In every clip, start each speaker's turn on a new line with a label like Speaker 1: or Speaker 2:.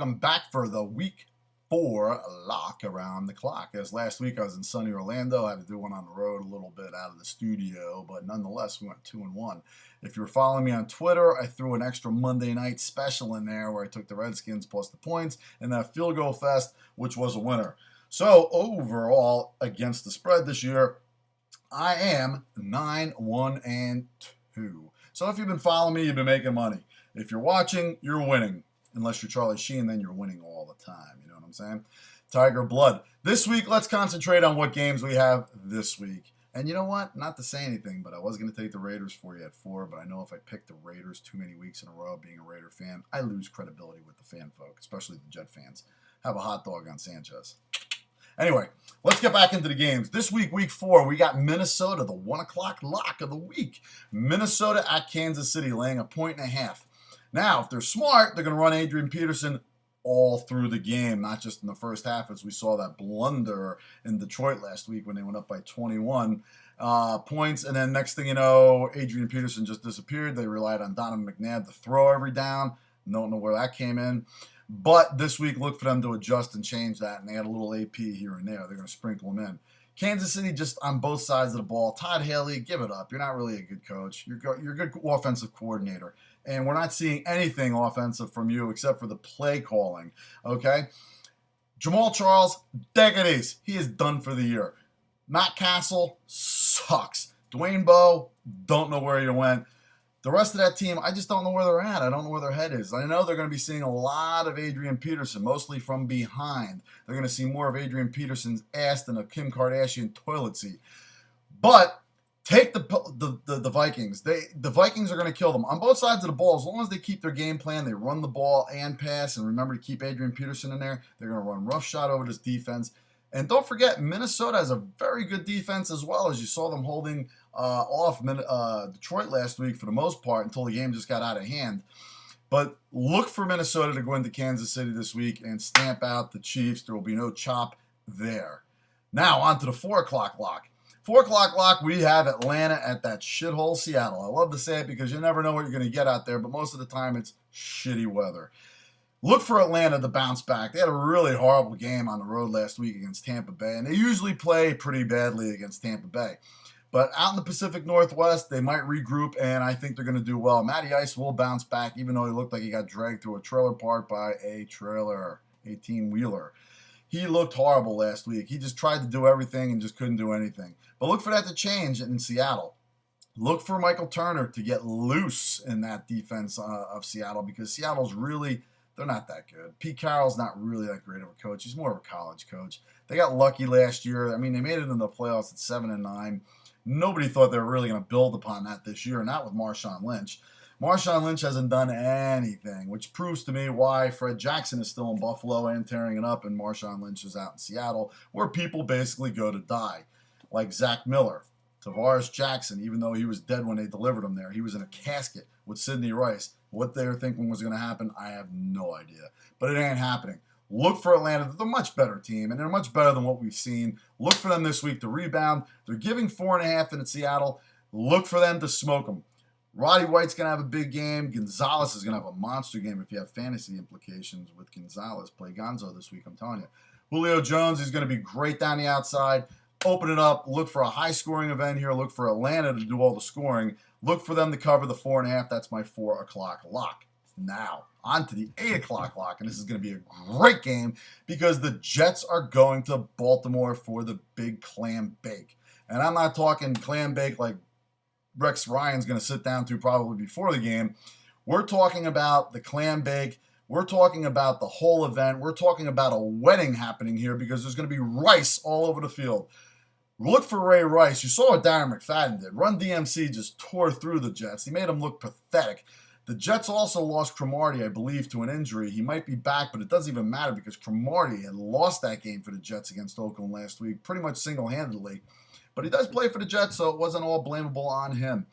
Speaker 1: welcome back for the week 4 lock around the clock. As last week I was in sunny Orlando, I had to do one on the road a little bit out of the studio, but nonetheless we went 2-1. If you're following me on Twitter, I threw an extra Monday night special in there where I took the Redskins plus the points and that field goal fest, which was a winner. So overall, against the spread this year, I am 9-1-2. So if you've been following me, you've been making money. If you're watching, you're winning. Unless you're Charlie Sheen, then you're winning all the time. You know what I'm saying? Tiger blood. This week, let's concentrate on what games we have this week. And you know what? Not to say anything, but I was going to take the Raiders for you at 4, but I know if I pick the Raiders too many weeks in a row, being a Raider fan, I lose credibility with the fan folk, especially the Jet fans. Have a hot dog on Sanchez. Anyway, let's get back into the games. This week, week 4, we got Minnesota, the 1 o'clock lock of the week. Minnesota at Kansas City, laying 1.5. Now, if they're smart, they're going to run Adrian Peterson all through the game, not just in the first half, as we saw that blunder in Detroit last week when they went up by 21 points. And then next thing you know, Adrian Peterson just disappeared. They relied on Donovan McNabb to throw every down. Don't know where that came in. But this week, look for them to adjust and change that, and they had a little AP here and there. They're going to sprinkle them in. Kansas City just on both sides of the ball. Todd Haley, give it up. You're not really a good coach. You're a good offensive coordinator. And we're not seeing anything offensive from you except for the play calling, okay? Jamal Charles, decades. He is done for the year. Matt Castle sucks. Dwayne Bowe, don't know where you went. The rest of that team, I just don't know where they're at. I don't know where their head is. I know they're going to be seeing a lot of Adrian Peterson, mostly from behind. They're going to see more of Adrian Peterson's ass than a Kim Kardashian toilet seat. But take the Vikings. The Vikings are going to kill them on both sides of the ball. As long as they keep their game plan, they run the ball and pass, and remember to keep Adrian Peterson in there. They're going to run roughshod over this defense. And don't forget, Minnesota has a very good defense as well, as you saw them holding off Detroit last week for the most part until the game just got out of hand. But look for Minnesota to go into Kansas City this week and stamp out the Chiefs. There will be no chop there. Now, on to the 4 o'clock lock. 4 o'clock lock, we have Atlanta at that shithole Seattle. I love to say it because you never know what you're going to get out there, but most of the time it's shitty weather. Look for Atlanta to bounce back. They had a really horrible game on the road last week against Tampa Bay, and they usually play pretty badly against Tampa Bay. But out in the Pacific Northwest, they might regroup, and I think they're going to do well. Matty Ice will bounce back, even though he looked like he got dragged through a trailer park by a 18-wheeler. He looked horrible last week. He just tried to do everything and just couldn't do anything. But look for that to change in Seattle. Look for Michael Turner to get loose in that defense of Seattle, because Seattle's really... they're not that good. Pete Carroll's not really that great of a coach. He's more of a college coach. They got lucky last year. I mean, they made it in the playoffs at 7-9. Nobody thought they were really going to build upon that this year, not with Marshawn Lynch. Marshawn Lynch hasn't done anything, which proves to me why Fred Jackson is still in Buffalo and tearing it up, and Marshawn Lynch is out in Seattle, where people basically go to die, like Zach Miller. Tavares Jackson, even though he was dead when they delivered him there, he was in a casket with Sidney Rice. What they were thinking was going to happen, I have no idea. But it ain't happening. Look for Atlanta. They're a much better team, and they're much better than what we've seen. Look for them this week to rebound. They're giving 4.5 in Seattle. Look for them to smoke them. Roddy White's going to have a big game. Gonzalez is going to have a monster game if you have fantasy implications with Gonzalez. Play Gonzo this week, I'm telling you. Julio Jones is going to be great down the outside. Open it up. Look for a high-scoring event here. Look for Atlanta to do all the scoring. Look for them to cover the 4.5. That's my 4 o'clock lock. Now, on to the 8 o'clock lock, and this is going to be a great game because the Jets are going to Baltimore for the big clam bake. And I'm not talking clam bake like Rex Ryan's going to sit down to probably before the game. We're talking about the clam bake. We're talking about the whole event. We're talking about a wedding happening here because there's going to be rice all over the field. Look for Ray Rice. You saw what Darren McFadden did. Run DMC just tore through the Jets. He made them look pathetic. The Jets also lost Cromartie, I believe, to an injury. He might be back, but it doesn't even matter because Cromartie had lost that game for the Jets against Oakland last week, pretty much single-handedly. But he does play for the Jets, so it wasn't all blamable on him.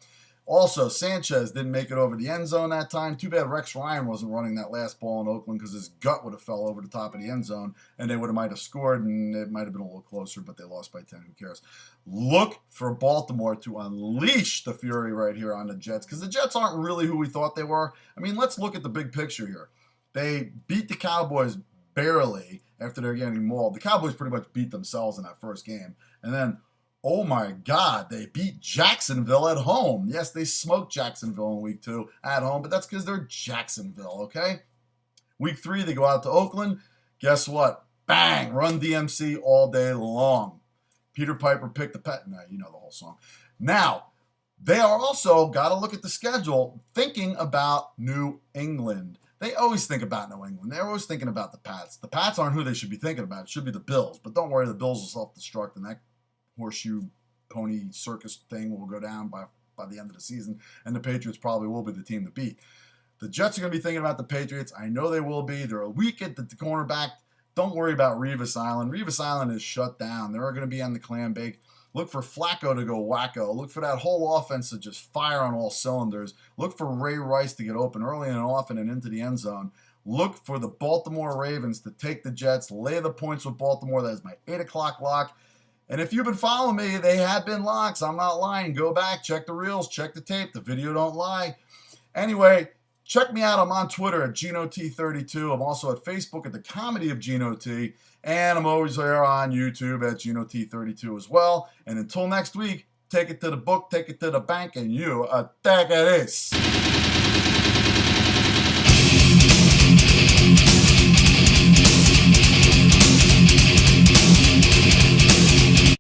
Speaker 1: Also, Sanchez didn't make it over the end zone that time. Too bad Rex Ryan wasn't running that last ball in Oakland because his gut would have fell over the top of the end zone, and they might have scored, and it might have been a little closer, but they lost by 10. Who cares? Look for Baltimore to unleash the fury right here on the Jets because the Jets aren't really who we thought they were. I mean, let's look at the big picture here. They beat the Cowboys barely after they're getting mauled. The Cowboys pretty much beat themselves in that first game. And then, oh my God, they beat Jacksonville at home. Yes, they smoked Jacksonville in week 2 at home, but that's because they're Jacksonville, okay? Week 3, they go out to Oakland. Guess what? Bang! Run DMC all day long. Peter Piper picked the pet. No, you know the whole song. Now, they are also, got to look at the schedule, thinking about New England. They always think about New England. They're always thinking about the Pats. The Pats aren't who they should be thinking about. It should be the Bills. But don't worry, the Bills will self-destruct, and that horseshoe pony circus thing will go down by the end of the season, and the Patriots probably will be the team to beat. The Jets are going to be thinking about the Patriots. I know they will be. They're weak at the cornerback. Don't worry about Revis Island. Revis Island is shut down. They're going to be on the clam bake. Look for Flacco to go wacko. Look for that whole offense to just fire on all cylinders. Look for Ray Rice to get open early and often and into the end zone. Look for the Baltimore Ravens to take the Jets, lay the points with Baltimore. That is my 8 o'clock lock. And if you've been following me, they have been locks. I'm not lying. Go back, check the reels, check the tape. The video don't lie. Anyway, check me out. I'm on Twitter at GenoT32. I'm also at Facebook at the Comedy of Geno T. And I'm always there on YouTube at GenoT32 as well. And until next week, take it to the book, take it to the bank, and you attack it is.